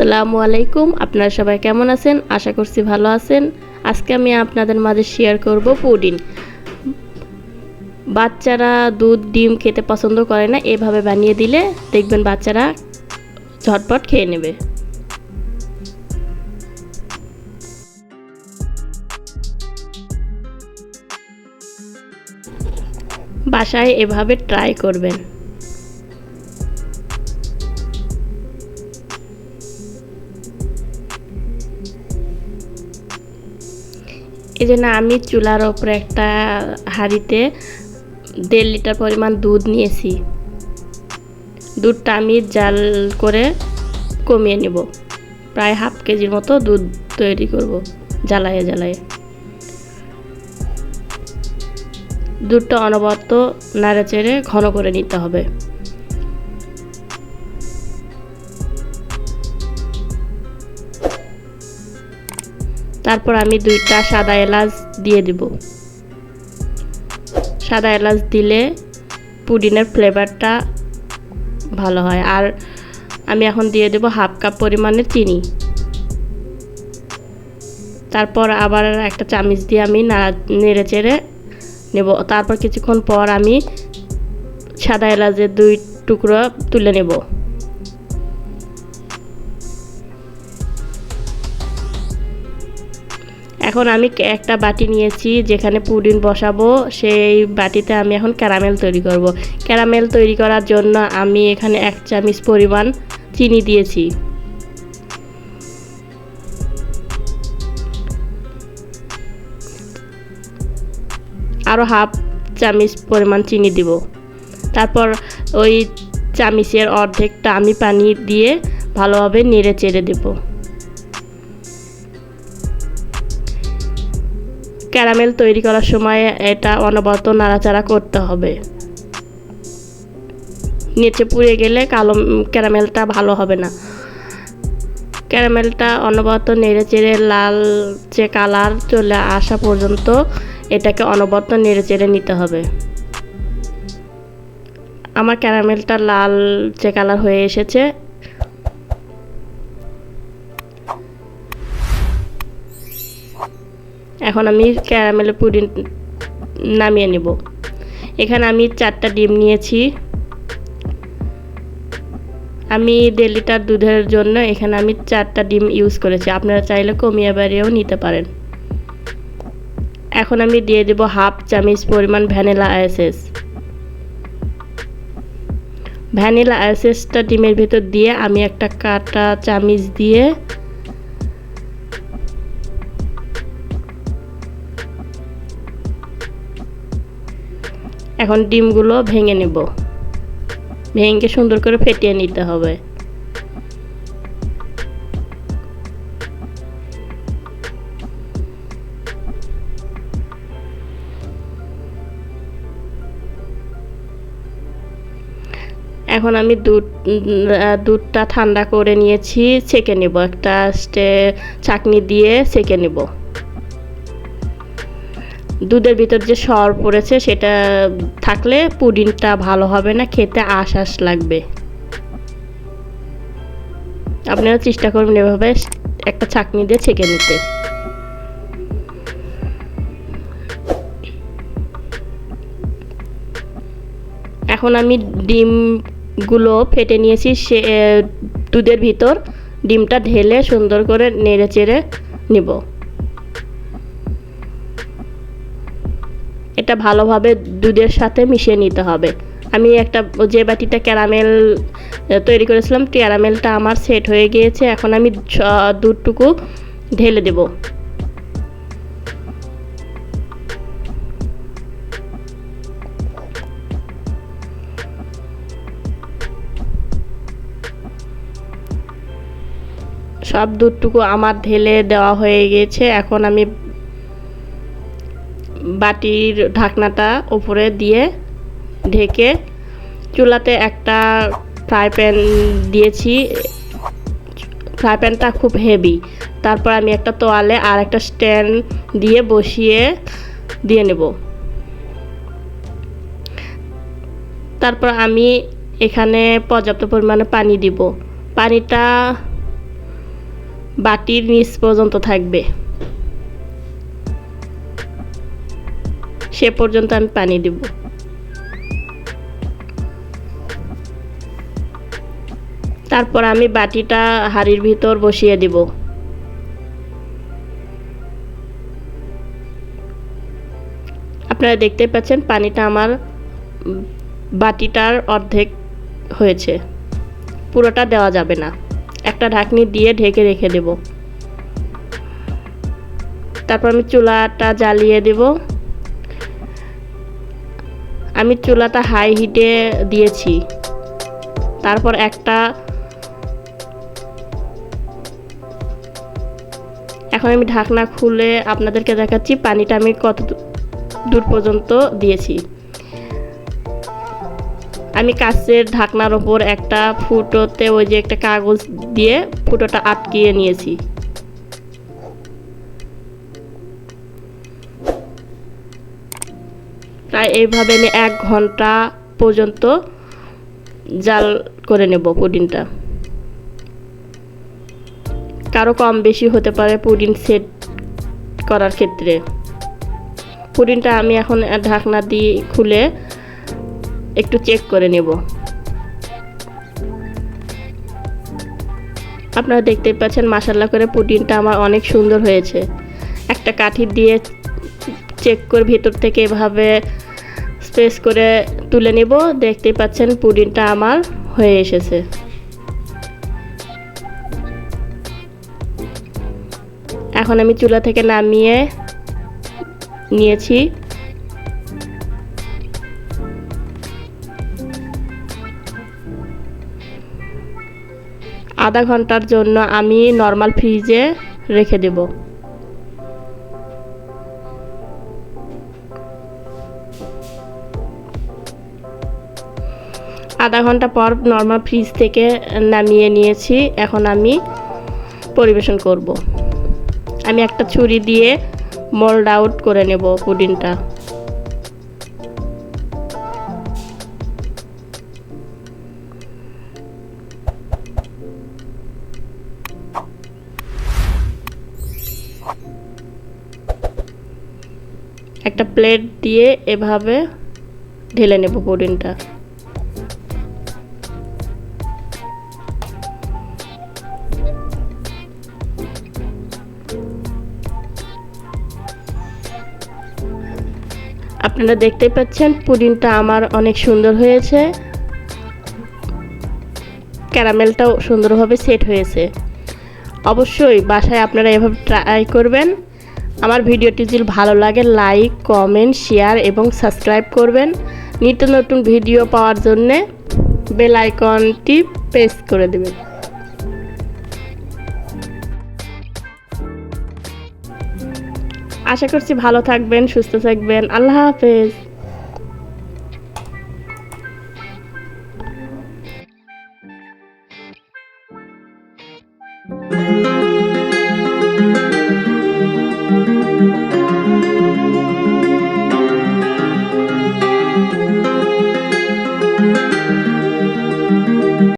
আসসালামু আলাইকুম। আপনারা সবাই কেমন আছেন? আশা করছি ভালো আছেন। আজকে আমি আপনাদের মাঝে শেয়ার করব পুডিং। বাচ্চারা দুধ ডিম খেতে পছন্দ করে না, এভাবে বানিয়ে দিলে দেখবেন বাচ্চারা ঝটপট খেয়ে নেবে। বাসায় এভাবে ট্রাই করবেন। এই জন্য আমি চুলার ওপরে একটা হাঁড়িতে 1.5 লিটার পরিমাণ দুধ নিয়েছি। দুধটা আমি জাল করে কমিয়ে নেব। প্রায় হাফ কেজির মতো দুধ তৈরি করব জ্বালায়ে জ্বালায়ে। দুধটা অনবরত নাড়াচেড়ে ঘন করে নিতে হবে। তারপর আমি 2টা সাদা এলাচ দিয়ে দিব। সাদা এলাচ দিলে পুডিংয়ের ফ্লেভারটা ভালো হয়। আর আমি এখন দিয়ে দেব হাফ কাপ পরিমাণের চিনি। তারপর আবার একটা চামচ দিয়ে আমি নেড়ে চেড়ে নেব। তারপর কিছুক্ষণ পর আমি সাদা এলাচের 2 টুকরো তুলে নেব। এখন আমি একটা বাটি নিয়েছি যেখানে পুডিং বসাবো, সেই বাটিতে আমি এখন ক্যারামেল তৈরি করব। ক্যারামেল তৈরি করার জন্য আমি এখানে 1 চামচ পরিমাণ চিনি দিয়েছি। আরও হাফ চামচ পরিমাণ চিনি দিব। তারপর ওই চামচের অর্ধেকটা আমি পানি দিয়ে ভালোভাবে নেড়ে চেড়ে দেব। ক্যারামেল তৈরি করার সময় এটা অনবরত নাড়াচাড়া করতে হবে। নিচে পুড়ে গেলে কালো ক্যারামেলটা ভালো হবে না। ক্যারামেলটা অনবরত নেড়ে চেড়ে লালচে কালার চলে আসা পর্যন্ত এটাকে অনবরত নেড়ে চেড়ে নিতে হবে। আমার ক্যারামেলটা লালচে কালার হয়ে এসেছে। এখন আমি ক্যারামেলের পুডিং নামিয়ে নেব। এখানে আমি 4টা ডিম নিয়েছি। আমি 1.5 লিটার দুধের জন্য এখানে আমি 4টা ডিম ইউজ করেছি। আপনারা চাইলে কমিয়ে বাড়িয়েও নিতে পারেন। এখন আমি দিয়ে দেব হাফ চামচ পরিমাণ ভ্যানিলা এসেন্স। ভ্যানিলা এসেন্সটা ডিমের ভিতর দিয়ে আমি একটা কাঁটা চামচ দিয়ে এখন ডিমগুলো ভেঙে নেব। ভেঙে সুন্দর করে ফেটিয়ে নিতে হবে। এখন আমি দুধটা ঠান্ডা করে নিয়েছি, ছেঁকে নেব। একটা ছাঁকনি দিয়ে ছেঁকে নেব। দুধের ভিতর যে সর পড়েছে সেটা থাকলে পুডিংটা ভালো হবে না, খেতে আঁশ লাগবে। আপনারা চেষ্টা করবেন এভাবে একটা ছাঁকনি দিয়ে ছেঁকে নিতে। এখন আমি ডিমগুলো ফেটে নিয়েছি। সে দুধের ভিতর ডিমটা ঢেলে সুন্দর করে নেড়ে চেড়ে নেব। এটা ভালোভাবে দুধের সাথে মিশিয়ে নিতে হবে। আমি যে বাটিটা ক্যারামেল তৈরি করেছিলাম, ক্যারামেলটা আমার সেট হয়ে গিয়েছে। এখন আমি দুধটুকু ঢেলে দেব। সব দুধটুকু আমার ঢেলে দেওয়া হয়ে গেছে। এখন আমি বাটির ঢাকনাটা উপরে দিয়ে ঢেকে চুলাতে একটা ফ্রাই প্যান দিয়েছি। ফ্রাই প্যানটা খুব হেভি। তারপর আমি একটা তোয়ালে আর একটা স্ট্যান্ড দিয়ে বসিয়ে দিয়ে নেব। তারপর আমি এখানে পর্যাপ্ত পরিমাণে পানি দিব। পানিটা বাটির নিচ পর্যন্ত থাকবে, সে পর্যন্ত আমি পানি দেব। তারপর আমি বাটিটা হাঁড়ির ভিতর বসিয়ে দিব। আপনারা দেখতে পাচ্ছেন পানিটা আমার বাটিটার অর্ধেক হয়েছে, পুরোটা দেওয়া যাবে না। একটা ঢাকনি দিয়ে ঢেকে রেখে দেব। তারপর আমি চুলাটা জ্বালিয়ে দেব। আমি চুলাটা হাই হিটে দিয়েছি। তারপর এখন আমি ঢাকনা খুলে আপনাদেরকে দেখাচ্ছি পানিটা আমি কত দূর পর্যন্ত দিয়েছি। আমি কাচের ঢাকনার ওপর একটা ফুটোতে ওই যে একটা কাগজ দিয়ে ফুটোটা আটকিয়ে নিয়েছি। প্রায় এইভাবে আমি 1 ঘন্টা পর্যন্ত জাল করে নেব পুডিংটা। কারো কম বেশি হতে পারে পুডিং সেট করার ক্ষেত্রে। পুডিংটা আমি এখন ঢাকনা দিয়ে খুলে একটু চেক করে নেব। আপনারা দেখতেই পাচ্ছেন মাশাআল্লাহ করে পুডিংটা আমার অনেক সুন্দর হয়েছে। একটা কাঠি দিয়ে চেক করে ভিতর থেকে এভাবে স্পেস করে তুলে নেব। দেখতেই পাচ্ছেন পুডিংটা আমার হয়ে এসেছে। এখন আমি চুলা থেকে নামিয়ে নিয়েছি। আধা ঘন্টার জন্য আমি নরমাল ফ্রিজে রেখে দেব। আধা ঘন্টা পর নরমাল ফ্রিজ থেকে নামিয়ে নিয়েছি। এখন আমি পরিবেশন করব। আমি একটা ছুরি দিয়ে মোল্ড আউট করে নেব পুডিংটা। একটা প্লেট দিয়ে এভাবে ঢেলে নেব পুডিংটা। আপনারা দেখতে পাচ্ছেন পুডিংটা আমার অনেক সুন্দর হয়েছে, ক্যারামেলটাও সুন্দরভাবে সেট হয়েছে। অবশ্যই বাসায় আপনারা এভাবে ট্রাই করবেন। আমার ভিডিওটি যদি ভালো লাগে লাইক, কমেন্ট, শেয়ার এবং সাবস্ক্রাইব করবেন। নিত্য নতুন ভিডিও পাওয়ার জন্যে বেল আইকনটি প্রেস করে দেবেন। আশা করছি ভালো থাকবেন, সুস্থ থাকবেন। আল্লাহ হাফেজ।